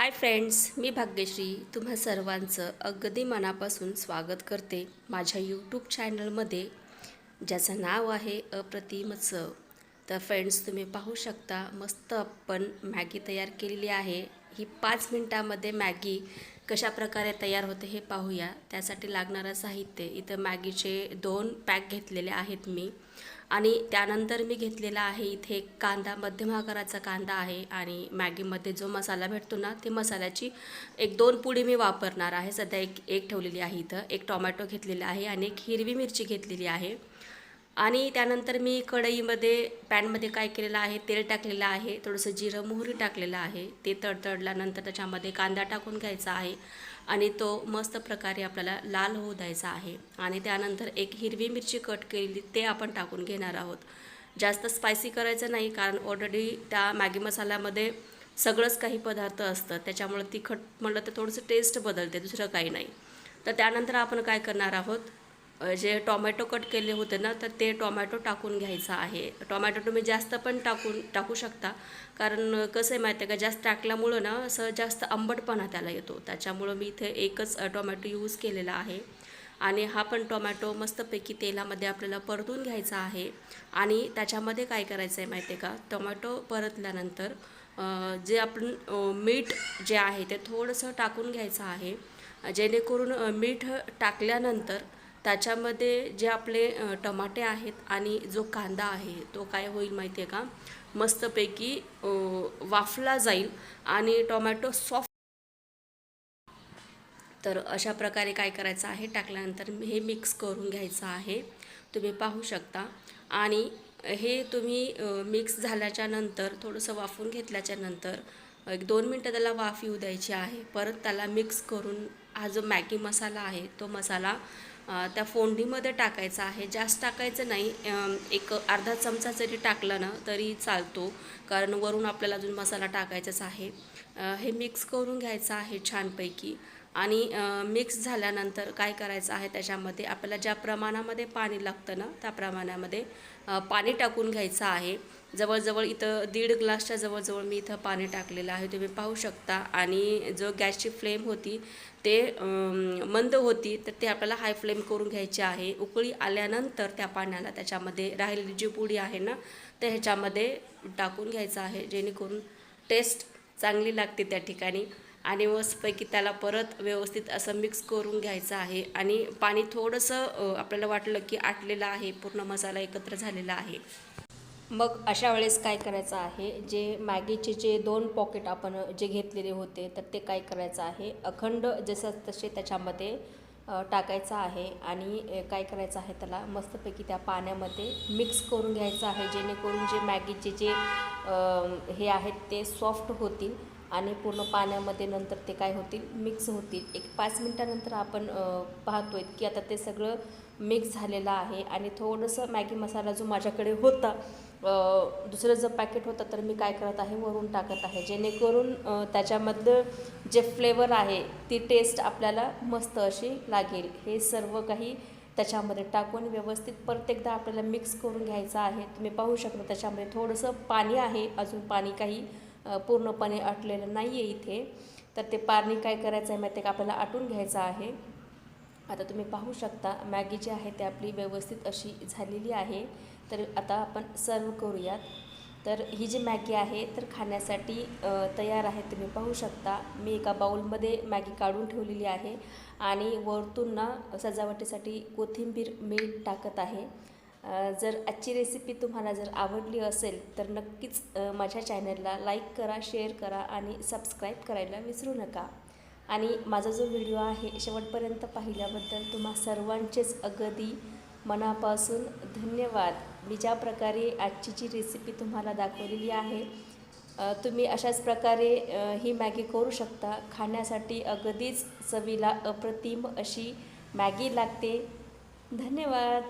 Hi friends, मी भाग्यश्री तुम्हा सर्वांचं अगदी मनापासून स्वागत करते माझ्या यूट्यूब चॅनलमध्ये, ज्याचं नाव आहे अप्रतिम चव. तर फ्रेंड्स, तुम्ही पाहू शकता मस्त आपण मॅगी तयार केलेली आहे. ही 5 मिनिटामध्ये मॅगी कशा प्रकारे तयार होते हे पाहूया. त्यासाठी लागणारं साहित्य इथं मॅगीचे 2 पॅक घेतलेले आहेत मी, आणि त्यानंतर मी घेतलेला आहे इथे कांदा, मध्यम आकाराचा कांदा आहे, आणि मॅगीमध्ये जो मसाला भेटतो ना, ते मसाल्याची 1-2 पुडी मी वापरणार आहे. सध्या एक ठेवलेली आहे इथं. एक टोमॅटो घेतलेला आहे आणि एक हिरवी मिरची घेतलेली आहे. आणि त्यानंतर मी कढईमध्ये पॅनमध्ये काय केलेलं आहे, तेल टाकलेलं आहे, थोडंसं जिरं मोहरी टाकलेलं आहे. ते तडतडल्यानंतर त्याच्यामध्ये कांदा टाकून घ्यायचा आहे आणि तो मस्त प्रकारे आपल्याला लाल होऊ द्यायचा आहे. आणि त्यानंतर एक हिरवी मिरची कट केलेली ते आपण टाकून घेणार आहोत. जास्त स्पायसी करायचं नाही, कारण ऑलरेडी त्या मॅगी मसाल्यामध्ये सगळंच काही पदार्थ असतं, त्याच्यामुळे तिखट म्हटलं तर थोडंसं टेस्ट बदलते, दुसरं काही नाही. तर त्यानंतर आपण काय करणार आहोत, जे टोमॅटो कट केले होते ना, तर ते टोमॅटो टाकून घ्यायचा आहे. टोमॅटो तुम्ही जास्त पण टाकू शकता, कारण कसं आहे माहिती आहे का, जास्त टाकल्यामुळं ना असं जास्त आंबटपणा त्याला येतो. त्याच्यामुळं मी इथे एकच टोमॅटो यूज केलेला आहे. आणि हा पण टोमॅटो मस्तपैकी तेलामध्ये आपल्याला परतून घ्यायचा आहे. आणि त्याच्यामध्ये काय करायचं आहे माहिती आहे का, टोमॅटो परतल्यानंतर जे आपण मीठ जे आहे ते थोडंसं टाकून घ्यायचं आहे, जेणेकरून मीठ टाकल्यानंतर त्याच्यामध्ये जे आपले टमाटे आहेत आणि जो कांदा आहे तो काय होईल माहिती आहे का, मस्तपैकी वाफला जाईल आणि टोमॅटो सॉफ्ट. तर अशा प्रकारे काय करायचं आहे, टाकल्यानंतर हे मिक्स करून घ्यायचं आहे, तुम्ही पाहू शकता. आणि हे तुम्ही मिक्स झाल्याच्या नंतर थोडंसं वाफून घेतल्याच्या नंतर 1-2 मिनटं त्याला वाफ येऊ द्यायची आहे. परत त्याला मिक्स करून हा जो मॅगी मसाला आहे तो मसाला त्या फोडणीमध्ये टाकायचा आहे. जास्त टाकायचं नाही, एक अर्धा चमचा जरी टाकला ना तरी चालतो, कारण वरून आपल्याला अजून मसाला टाकायचाच आहे. हे मिक्स करून घ्यायचं आहे छानपैकी. आणि मिक्स झाल्यानंतर काय करायचं आहे, त्याच्यामध्ये आपल्याला ज्या प्रमाणामध्ये पाणी लागतं ना, त्या प्रमाणामध्ये पाणी टाकून घ्यायचं आहे. जवळजवळ इथं 1.5 ग्लासच्या जवळजवळ मी इथं पाणी टाकलेलं आहे, तुम्ही पाहू शकता. आणि जो गॅसची फ्लेम होती ते मंद होती, तर ते आपल्याला हाय फ्लेम करून घ्यायची आहे. उकळी आल्यानंतर त्या पाण्याला त्याच्यामध्ये राहिलेली जी पुडी आहे ना, ते ह्याच्यामध्ये टाकून घ्यायचं आहे, जेणेकरून टेस्ट चांगली लागते त्या ठिकाणी. आणि मस्तपैकी त्याला परत व्यवस्थित असं मिक्स करून घ्यायचं आहे. आणि पाणी थोडंसं आपल्याला वाटलं की आटलेलं आहे, पूर्ण मसाला एकत्र झालेला आहे, मग अशा वेळेस काय करायचं आहे, जे मॅगीचे जे 2 पॉकेट आपण जे घेतलेले होते, तर ते काय करायचं आहे, अखंड जसं तसे त्याच्यामध्ये टाकायचं आहे. आणि काय करायचं आहे, त्याला मस्तपैकी त्या पाण्यामध्ये मिक्स करून घ्यायचं आहे, जेणेकरून जे मॅगीचे जे हे आहेत ते सॉफ्ट होतील आणि पूर्ण पाण्यामध्ये नंतर ते काय होतील, मिक्स होतील. एक 5 मिनटानंतर आपण पाहतो आहे की आता ते सगळं मिक्स झालेलं आहे. आणि थोडंसं मॅगी मसाला जो माझ्याकडे होता, दुसरं जर पॅकेट होतं, तर मी काय करत आहे, वरून टाकत आहे, जेणेकरून त्याच्यामधलं जे फ्लेवर आहे ती टेस्ट आपल्याला मस्त अशी लागेल. हे सर्व काही त्याच्यामध्ये टाकून व्यवस्थित परत एकदा आपल्याला मिक्स करून घ्यायचं आहे. तुम्ही पाहू शकता त्याच्यामध्ये थोडंसं पाणी आहे, अजून पाणी काही पूर्णपणे आटलेलं नाही आहे इथे. तर ते पाणी काय करायचं आहे माहिती आहे का, आपल्याला आटून घ्यायचं आहे. आता तुम्ही पाहू शकता मॅगी जी आहे ती आपली व्यवस्थित अशी झालेली आहे. तर आता आपण सर्व करूयात. तर ही जी मॅगी आहे तर खाण्यासाठी तयार आहे. तुम्ही पाहू शकता मी एका बाउलमध्ये मॅगी काढून ठेवलेली आहे आणि वरतून ना सजावटीसाठी कोथिंबीर मी टाकत आहे. जर आजची रेसिपी तुम्हाला जर आवडली असेल तर नक्कीच माझ्या चॅनलला लाईक करा, शेअर करा आणि सबस्क्राईब करायला विसरू नका. आणि माझा जो व्हिडिओ आहे शेवटपर्यंत पाहिल्याबद्दल तुम्हा सर्वांचेच अगदी मनापासून धन्यवाद. मी ज्या प्रकारे आजची जी रेसिपी तुम्हाला दाखवलेली आहे, तुम्ही अशाच प्रकारे ही मॅगी करू शकता. खाण्यासाठी अगदीच चवीला अप्रतिम अशी मॅगी लागते. धन्यवाद.